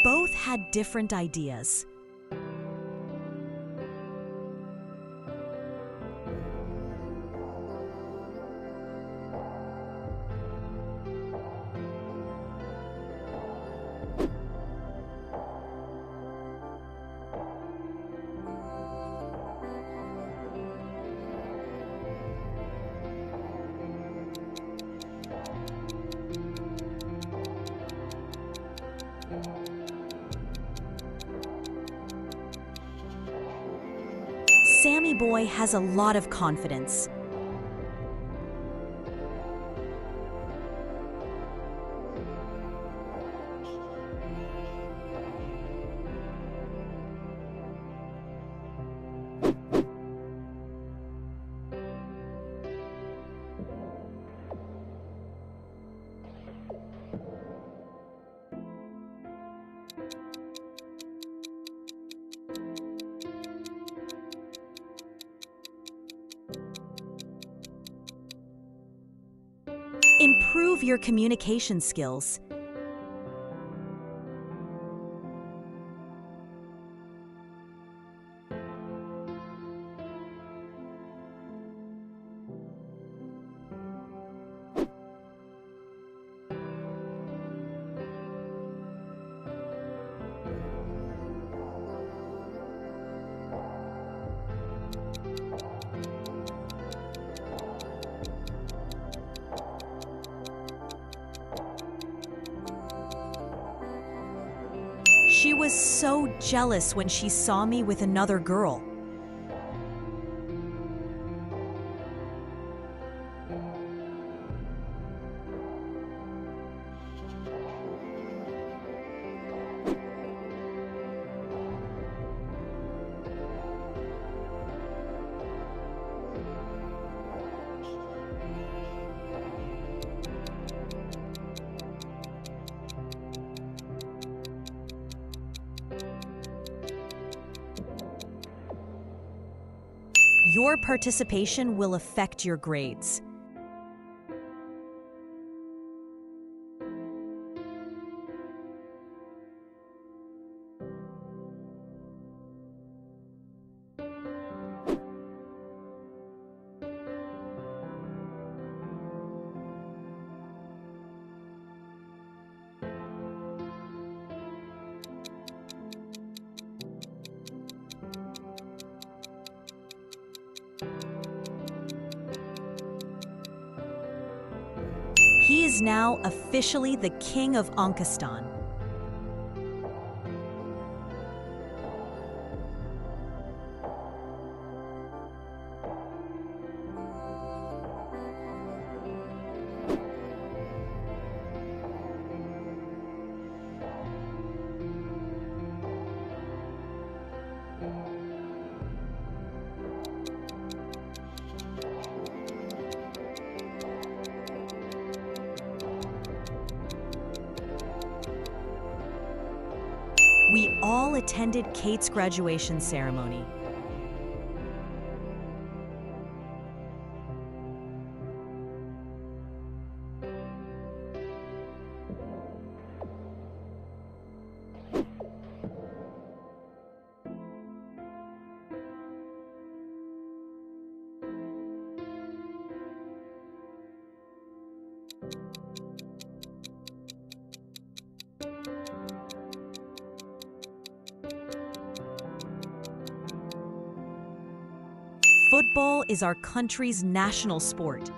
both had different ideas. Sammy boy has a lot of confidence. Improve your communication skills. She was so jealous when she saw me with another girl. Your participation will affect your grades. He is now officially the king of Ankistan. We all attended Kate's graduation ceremony. Football is our country's national sport.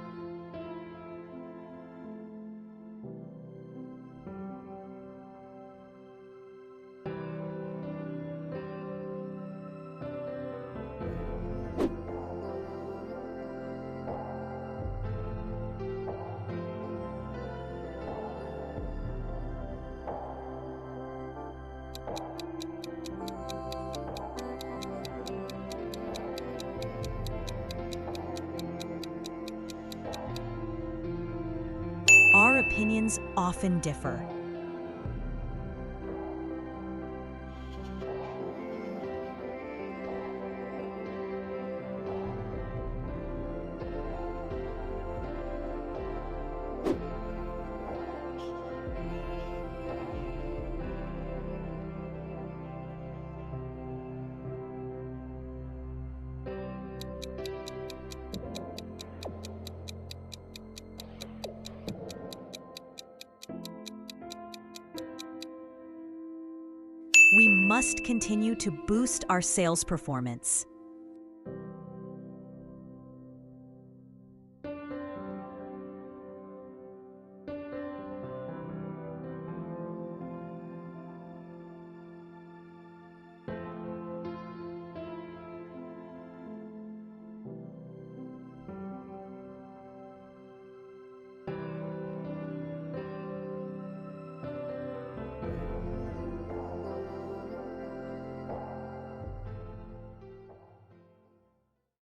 Our opinions often differ. must continue to boost our sales performance.